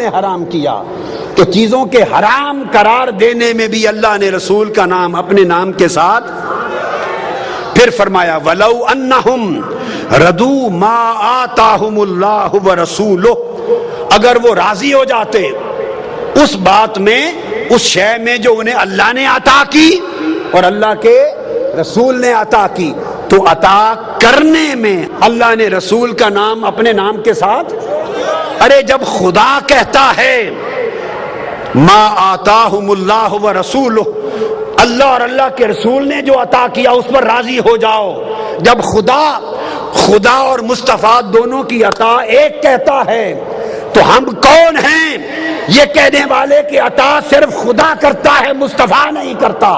نے حرام کیا، تو چیزوں کے حرام قرار دینے میں بھی اللہ نے رسول کا نام اپنے نام کے ساتھ. پھر فرمایا وَلَوْ أَنَّهُمْ رَضُوا مَا آتَاهُمُ اللَّهُ وَرَسُولُهُ، اگر وہ راضی ہو جاتے اس بات میں، اس شے میں جو انہیں اللہ نے عطا کی اور اللہ کے رسول نے عطا کی، تو عطا کرنے میں اللہ نے رسول کا نام اپنے نام کے ساتھ. ارے جب خدا کہتا ہے ما آتاہم اللہ ورسولہ، اللہ اور اللہ کے رسول نے جو عطا کیا اس پر راضی ہو جاؤ. جب خدا اور مصطفیٰ دونوں کی عطا ایک کہتا ہے تو ہم کون ہیں یہ کہنے والے کہ عطا صرف خدا کرتا ہے، مصطفیٰ نہیں کرتا.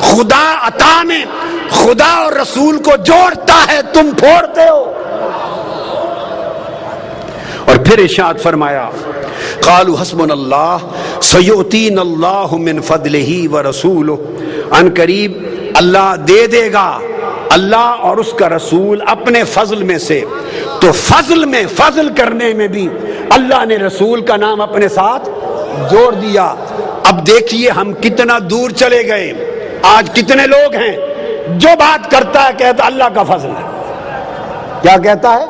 خدا عطا میں خدا اور رسول کو جوڑتا ہے، تم پھوڑتے ہو. اور پھر ارشاد فرمایا قالوا حسبنا اللہ سیؤتینا اللہ من فضلہ ورسولہ، ان قریب اللہ دے دے گا، اللہ اور اس کا رسول اپنے فضل میں سے. تو فضل کرنے میں بھی اللہ نے رسول کا نام اپنے ساتھ جوڑ دیا. اب دیکھیے ہم کتنا دور چلے گئے. آج کتنے لوگ ہیں جو بات کرتا ہے کہتا اللہ کا فضل ہے. کیا کہتا ہے؟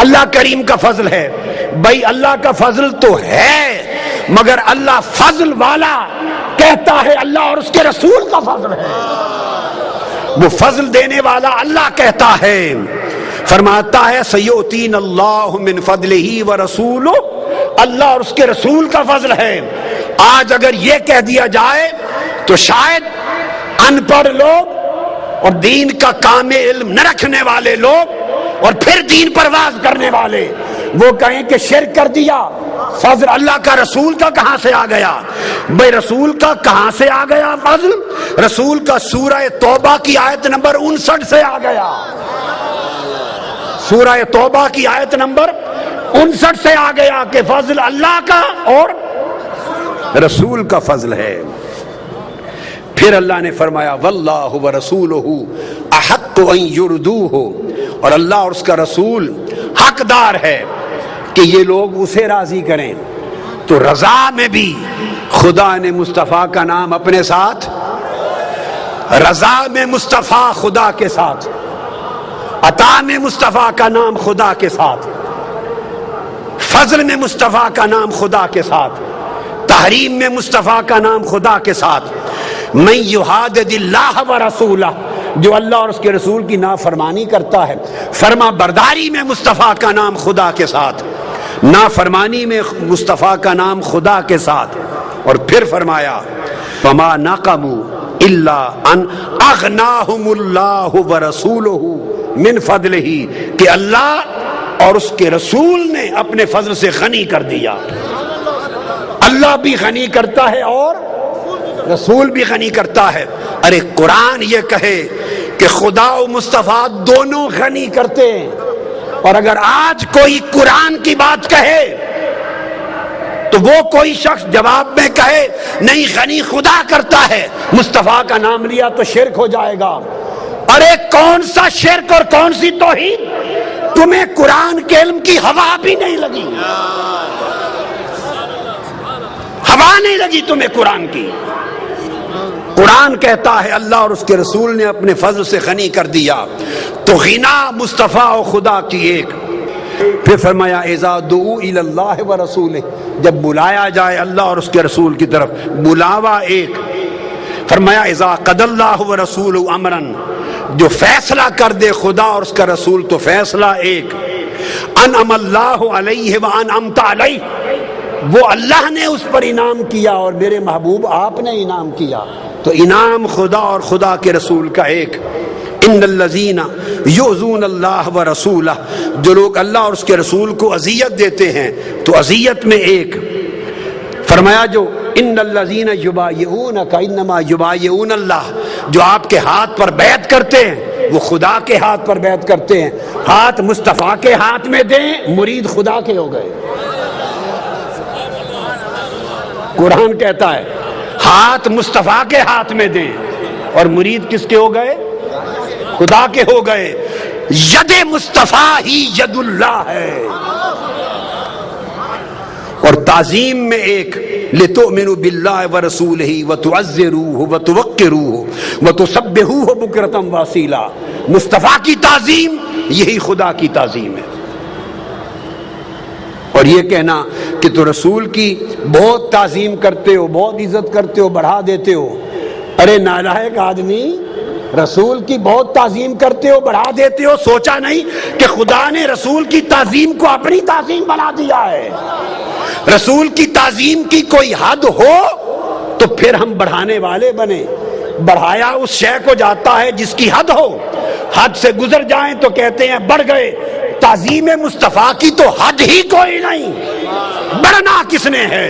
اللہ کریم کا فضل ہے. بھائی اللہ کا فضل تو ہے، مگر اللہ فضل والا کہتا ہے اللہ اور اس کے رسول کا فضل ہے. وہ فضل دینے والا اللہ کہتا ہے، فرماتا ہے سیؤتین اللہ من فضلہ ورسولہ، اللہ اور اس کے رسول کا فضل ہے. آج اگر یہ کہہ دیا جائے تو شاید ان پڑھ لوگ اور دین کا کام علم نہ رکھنے والے لوگ اور پھر دین پر واز کرنے والے وہ کہیں کہ شرک کر دیا. فضل اللہ کا رسول کا کہاں سے آ گیا؟ بھائی رسول کا کہاں سے آ گیا فضل؟ رسول کا سورہ توبہ کی آیت نمبر 59 سے آ گیا. سورہ توبہ کی آیت نمبر 59 سے آ گیا کہ فضل اللہ کا اور رسول کا فضل ہے. پھر اللہ نے فرمایا واللہ ورسولہ احق ان یردوہ، اور اللہ اور اس کا رسول حقدار ہے کہ یہ لوگ اسے راضی کریں. تو رضا میں بھی خدا نے مصطفیٰ کا نام اپنے ساتھ، رضا میں مصطفیٰ خدا کے ساتھ، عطا میں مصطفیٰ کا نام خدا کے ساتھ، فضل میں مصطفیٰ کا نام خدا کے ساتھ، تحریم میں مصطفیٰ کا نام خدا کے ساتھ. من یحادد اللہ ورسولہ، جو اللہ اور اس کے رسول کی نافرمانی کرتا ہے، فرما برداری میں مصطفیٰ کا نام خدا کے ساتھ، نافرمانی میں مصطفیٰ کا نام خدا کے ساتھ. اور پھر فرمایا فما نقموا الا ان اغناہم اللہ ورسولہ من فضلہ، کہ اللہ اور اس کے رسول نے اپنے فضل سے غنی کر دیا. اللہ بھی غنی کرتا ہے اور رسول بھی غنی کرتا ہے. ارے قرآن یہ کہے کہ خدا و مصطفیٰ دونوں غنی کرتے ہیں، اور اگر آج کوئی قرآن کی بات کہے تو وہ کوئی شخص جواب میں کہے نہیں غنی خدا کرتا ہے، مصطفیٰ کا نام لیا تو شرک ہو جائے گا. ارے کون سا شرک اور کون سی توحید؟ تمہیں قرآن کے علم کی ہوا بھی نہیں لگی، ہوا نہیں لگی تمہیں قرآن کی. قرآن کہتا ہے اللہ اور اس کے رسول نے اپنے فضل سے غنی کر دیا. تو غنا مصطفیٰ و خدا کی ایک. پھر فرمایا اذا دعوا الی اللہ ورسولہ، جب بلایا جائے اللہ اور اس کے رسول کی طرف، بلاوا ایک. فرمایا اذا قضى اللہ ورسولہ امرا، جو فیصلہ کر دے خدا اور اس کا رسول تو فیصلہ ایک. انعم اللہ علیہ وانعمت علیہ، وہ اللہ نے اس پر انعام کیا اور میرے محبوب آپ نے انعام کیا. تو انعام خدا اور خدا کے رسول کا ایک. ان الذین یؤذون اللہ ورسولہ، جو لوگ اللہ اور اس کے رسول کو اذیت دیتے ہیں تو اذیت میں ایک. فرمایا جو ان الذین یبایعونک انما یبایعون اللہ، جو آپ کے ہاتھ پر بیعت کرتے ہیں وہ خدا کے ہاتھ پر بیعت کرتے ہیں. ہاتھ مصطفیٰ کے ہاتھ میں دیں مرید خدا کے ہو گئے. قرآن کہتا ہے ہاتھ مصطفیٰ کے ہاتھ میں دیں اور مرید کس کے ہو گئے؟ خدا کے ہو گئے. ید مصطفیٰ ہی ید اللہ ہے. اور تعظیم میں ایک لِتُؤْمِنُوا بِاللَّهِ وَرَسُولِهِ وَتُعَزِّرُوهُ وَتُوَقِّرُوهُ وَتُسَبِّحُوهُ بُكْرَةً وَأَصِيلًا۔ مصطفیٰ کی تعظیم یہی خدا کی تعظیم ہے۔ اور یہ کہنا کہ تو رسول کی بہت تعظیم کرتے ہو، بہت عزت کرتے ہو، بڑھا دیتے ہو، ارے نالائق آدمی، رسول کی بہت تعظیم کرتے ہو، بڑھا دیتے ہو، سوچا نہیں کہ خدا نے رسول کی تعظیم کو اپنی تعظیم بنا دیا ہے؟ رسول کی تعظیم کی کوئی حد ہو تو پھر ہم بڑھانے والے بنے۔ بڑھایا اس شے کو جاتا ہے جس کی حد ہو، حد سے گزر جائیں تو کہتے ہیں بڑھ گئے۔ تعظیم مصطفیٰ کی تو حد ہی کوئی نہیں، بڑھنا کس نے ہے؟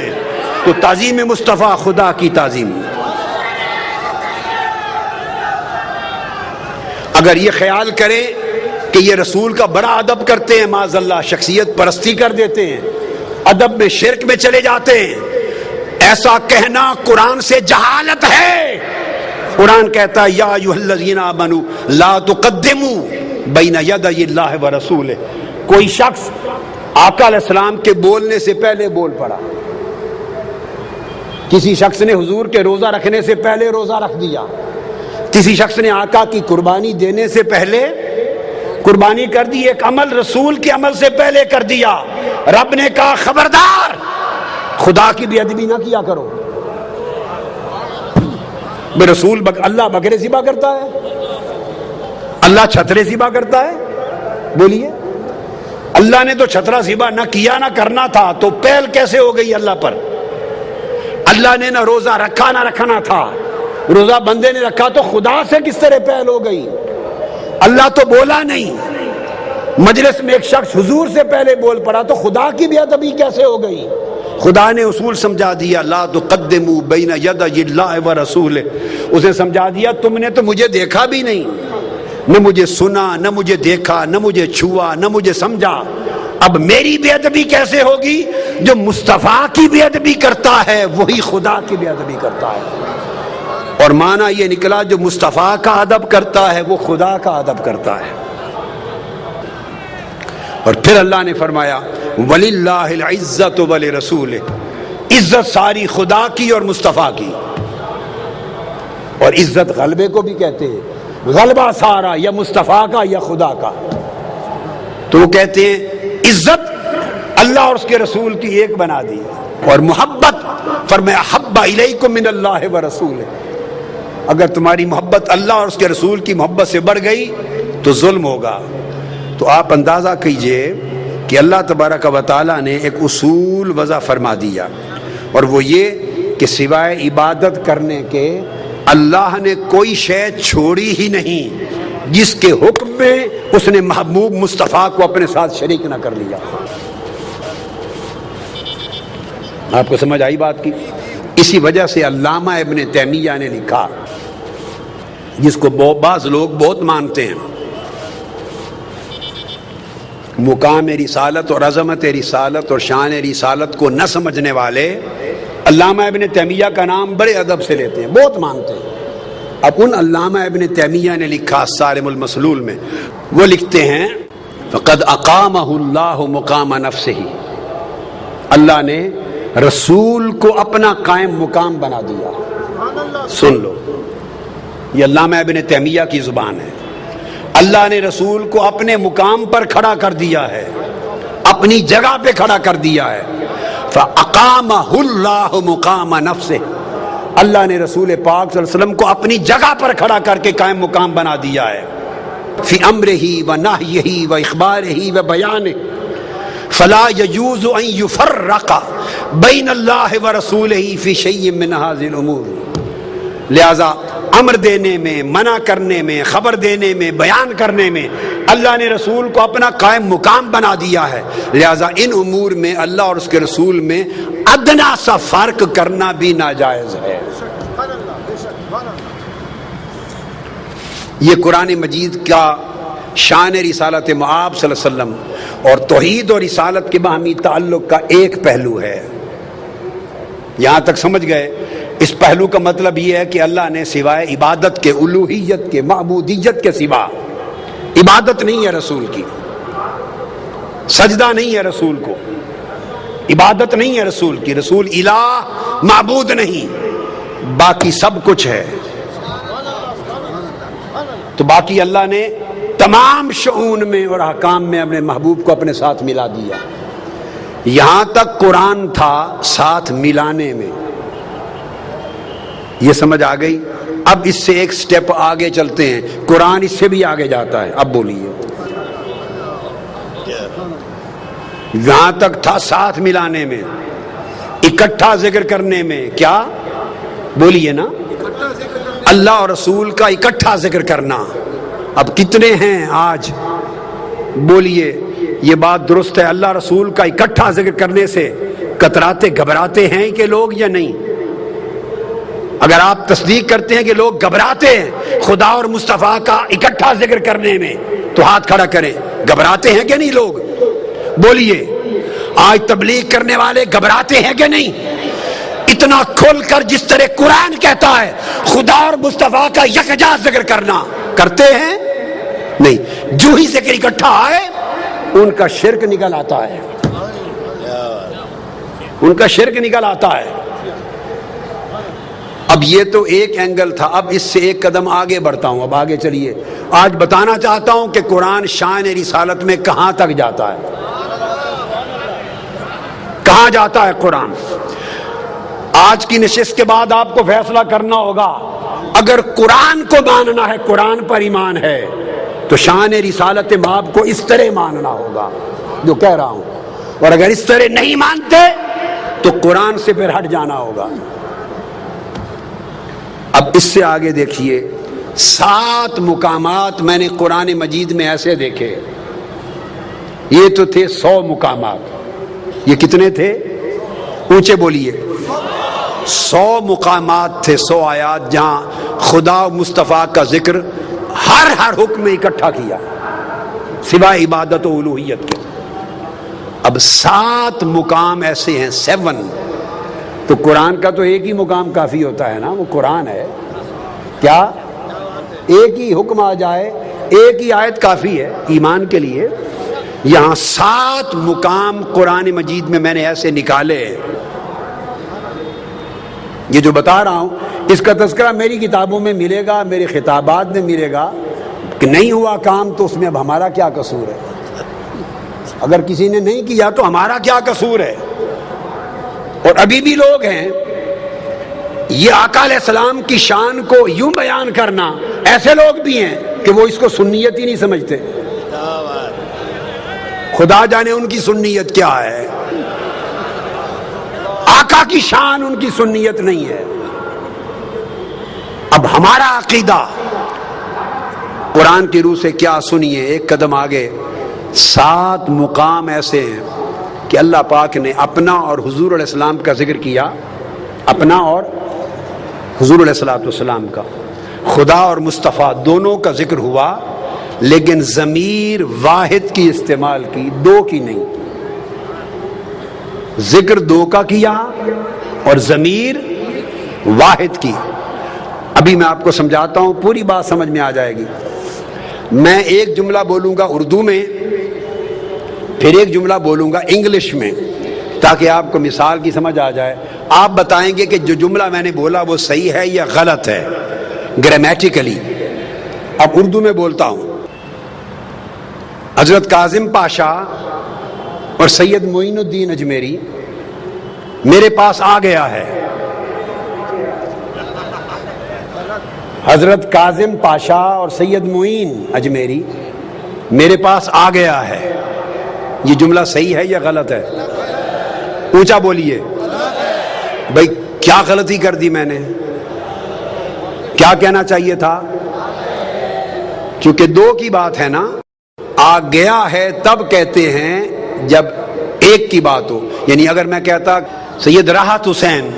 تو تعظیم مصطفیٰ خدا کی تعظیم۔ اگر یہ خیال کریں کہ یہ رسول کا بڑا ادب کرتے ہیں، معاذ اللہ شخصیت پرستی کر دیتے ہیں، ادب میں شرک میں چلے جاتے ہیں، ایسا کہنا قرآن سے جہالت ہے۔ قرآن کہتا ہے یا ایھا الذین آمنوا لا تقدموا بین یدی اللہ ورسولہ۔ کوئی شخص آقا علیہ السلام کے بولنے سے پہلے بول پڑا، کسی شخص نے حضور کے روزہ رکھنے سے پہلے روزہ رکھ دیا، کسی شخص نے آقا کی قربانی دینے سے پہلے قربانی کر دی، ایک عمل رسول کے عمل سے پہلے کر دیا۔ رب نے کہا خبردار، خدا کی بے ادبی نہ کیا کرو۔ بے رسول اللہ بکرے ذبح کرتا ہے؟ اللہ چھترے ذبح کرتا ہے؟ بولیے، اللہ نے تو چھترا ذبح نہ کیا نہ کرنا تھا، تو پہل کیسے ہو گئی اللہ پر؟ اللہ نے نہ روزہ رکھا نہ رکھنا تھا، روزہ بندے نے رکھا تو خدا سے کس طرح پہل ہو گئی؟ اللہ تو بولا نہیں، مجلس میں ایک شخص حضور سے پہلے بول پڑا تو خدا کی بے ادبی کیسے ہو گئی؟ خدا نے اصول سمجھا دیا، لا تقدموا بین یدی اللہ ورسولہ۔ اسے سمجھا دیا تم نے تو مجھے دیکھا بھی نہیں، نہ مجھے سنا، نہ مجھے دیکھا، نہ مجھے چھوا، نہ مجھے سمجھا، اب میری بے ادبی کیسے ہوگی؟ جو مصطفیٰ کی بے ادبی کرتا ہے وہی خدا کی بے ادبی کرتا ہے۔ اور معنی یہ نکلا جو مصطفیٰ کا ادب کرتا ہے وہ خدا کا ادب کرتا ہے۔ اور پھر اللہ نے فرمایا وَلِلَّهِ الْعِزَّةُ وَلِرَسُولِهِ، عزت ساری خدا کی اور مصطفیٰ کی۔ اور عزت غلبے کو بھی کہتے ہیں، غلبہ سارا یا مصطفیٰ کا یا خدا کا۔ تو وہ کہتے ہیں عزت اللہ اور اس کے رسول کی ایک بنا دی، اور محبت فرمایا حب الیکم من اللہ ورسولہ۔ اگر تمہاری محبت اللہ اور اس کے رسول کی محبت سے بڑھ گئی تو ظلم ہوگا۔ تو آپ اندازہ کیجئے کہ اللہ تبارک و تعالیٰ نے ایک اصول وضع فرما دیا، اور وہ یہ کہ سوائے عبادت کرنے کے اللہ نے کوئی شے چھوڑی ہی نہیں جس کے حکم میں اس نے محبوب مصطفیٰ کو اپنے ساتھ شریک نہ کر لیا۔ آپ کو سمجھ آئی بات کی؟ اسی وجہ سے علامہ ابن تیمیہ نے لکھا، جس کو بعض لوگ بہت مانتے ہیں، مقام رسالت اور عظمت رسالت اور شان رسالت کو نہ سمجھنے والے علامہ ابن تیمیہ کا نام بڑے ادب سے لیتے ہیں، بہت مانتے ہیں۔ اب ان علامہ ابن تیمیہ نے لکھا صارم المسلول میں، وہ لکھتے ہیں فقد اقامہ اللہ مقام نفسہ، اللہ نے رسول کو اپنا قائم مقام بنا دیا۔ سن لو، یہ علامہ ابن تیمیہ کی زبان ہے۔ اللہ نے رسول کو اپنے مقام پر کھڑا کر دیا ہے، اپنی جگہ پہ کھڑا کر دیا ہے۔ فَأَقَامَهُ اللَّهُ مُقَامَ نَفْسِهِ، اللہ نے رسول پاک صلی اللہ علیہ وسلم کو اپنی جگہ پر کھڑا کر کے قائم مقام بنا دیا ہے۔ فِي أَمْرِهِ وَنَهْيِهِ وَإِخْبَارِهِ وَبَيَانِهِ فَلَا يَجُوزُ أَن يُفَرَّقَ بَيْنَ اللَّهِ وَرَسُولِهِ فِي شَيْءٍ مِّنْ هَذِهِ الْأُمُورِ۔ لہذا امر دینے میں، منع کرنے میں، خبر دینے میں، بیان کرنے میں اللہ نے رسول کو اپنا قائم مقام بنا دیا ہے، لہذا ان امور میں اللہ اور اس کے رسول میں ادنا سا فرق کرنا بھی ناجائز ہے۔ یہ قرآن مجید کا شان رسالت مآب صلی اللہ علیہ وسلم اور توحید اور رسالت کے باہمی تعلق کا ایک پہلو ہے۔ یہاں تک سمجھ گئے؟ اس پہلو کا مطلب یہ ہے کہ اللہ نے سوائے عبادت کے، الوہیت کے، معبودیت کے سوا عبادت نہیں ہے رسول کی، سجدہ نہیں ہے رسول کو، عبادت نہیں ہے رسول کی، رسول الہ معبود نہیں، باقی سب کچھ ہے۔ تو باقی اللہ نے تمام شؤون میں اور احکام میں اپنے محبوب کو اپنے ساتھ ملا دیا۔ یہاں تک قرآن تھا ساتھ ملانے میں، یہ سمجھ آ گئی؟ اب اس سے ایک سٹیپ آگے چلتے ہیں، قرآن اس سے بھی آگے جاتا ہے۔ اب بولیے، یہاں تک تھا ساتھ ملانے میں، اکٹھا ذکر کرنے میں، کیا بولیے نا، اللہ اور رسول کا اکٹھا ذکر کرنا۔ اب کتنے ہیں آج؟ بولیے، یہ بات درست ہے، اللہ رسول کا اکٹھا ذکر کرنے سے کتراتے گھبراتے ہیں کہ لوگ یا نہیں؟ اگر آپ تصدیق کرتے ہیں کہ لوگ گھبراتے ہیں خدا اور مصطفیٰ کا اکٹھا ذکر کرنے میں تو ہاتھ کھڑا کریں، گھبراتے ہیں کہ نہیں لوگ؟ بولیے، آج تبلیغ کرنے والے گھبراتے ہیں کہ نہیں؟ اتنا کھل کر جس طرح قرآن کہتا ہے خدا اور مصطفیٰ کا یکجا ذکر کرنا، کرتے ہیں؟ نہیں، جو ہی ذکر اکٹھا آئے ان کا شرک نکل آتا ہے، ان کا شرک نکل آتا ہے۔ اب یہ تو ایک اینگل تھا، اب اس سے ایک قدم آگے بڑھتا ہوں۔ اب آگے چلیے، آج بتانا چاہتا ہوں کہ قرآن شان رسالت میں کہاں تک جاتا ہے، کہاں جاتا ہے قرآن۔ آج کی نشست کے بعد آپ کو فیصلہ کرنا ہوگا، اگر قرآن کو ماننا ہے، قرآن پر ایمان ہے، تو شان رسالت مآب کو اس طرح ماننا ہوگا جو کہہ رہا ہوں، اور اگر اس طرح نہیں مانتے تو قرآن سے پھر ہٹ جانا ہوگا۔ اب اس سے آگے دیکھیے، 7 مقامات میں نے قرآن مجید میں ایسے دیکھے، یہ تو تھے 100 مقامات، یہ کتنے تھے؟ اونچے بولیے، 100 مقامات تھے، 100 آیات جہاں خدا و مصطفیٰ کا ذکر ہر حکم میں اکٹھا کیا سوائے عبادت و الوہیت کے۔ اب 7 مقام ایسے ہیں، 7۔ تو قرآن کا تو ایک ہی مقام کافی ہوتا ہے نا، وہ قرآن ہے، کیا ایک ہی حکم آ جائے، ایک ہی آیت کافی ہے ایمان کے لیے؟ یہاں 7 مقام قرآن مجید میں میں نے ایسے نکالے، یہ جو بتا رہا ہوں اس کا تذکرہ میری کتابوں میں ملے گا، میرے خطابات میں ملے گا، کہ نہیں ہوا کام تو اس میں اب ہمارا کیا قصور ہے؟ اگر کسی نے نہیں کیا تو ہمارا کیا قصور ہے؟ اور ابھی بھی لوگ ہیں، یہ آقا علیہ السلام کی شان کو یوں بیان کرنا، ایسے لوگ بھی ہیں کہ وہ اس کو سنیت ہی نہیں سمجھتے۔ خدا جانے ان کی سنیت کیا ہے، آقا کی شان ان کی سنیت نہیں ہے۔ اب ہمارا عقیدہ قرآن کی روح سے کیا، سنیے ایک قدم آگے۔ 7 مقام ایسے ہیں کہ اللہ پاک نے اپنا اور حضور علیہ السلام کا ذکر کیا، اپنا اور حضور علیہ السلام کا، خدا اور مصطفیٰ دونوں کا ذکر ہوا، لیکن ضمیر واحد کی استعمال کی، 2 کی نہیں۔ ذکر 2 کا کیا اور ضمیر واحد کی۔ ابھی میں آپ کو سمجھاتا ہوں، پوری بات سمجھ میں آ جائے گی۔ میں ایک جملہ بولوں گا اردو میں، پھر ایک جملہ بولوں گا انگلش میں، تاکہ آپ کو مثال کی سمجھ آ جائے۔ آپ بتائیں گے کہ جو جملہ میں نے بولا وہ صحیح ہے یا غلط ہے گرامیٹیکلی۔ اب اردو میں بولتا ہوں۔ حضرت کاظم پاشا اور سید معین الدین اجمیری میرے پاس آ گیا ہے۔ حضرت کاظم پاشا اور سید معین اجمیری میرے پاس آ گیا ہے، یہ جملہ صحیح ہے یا غلط ہے؟ اونچا بولیے بھائی، کیا غلطی کر دی میں نے؟ کیا کہنا چاہیے تھا؟ کیونکہ 2 کی بات ہے نا، آ گیا ہے تب کہتے ہیں جب ایک کی بات ہو۔ یعنی اگر میں کہتا سید راحت حسین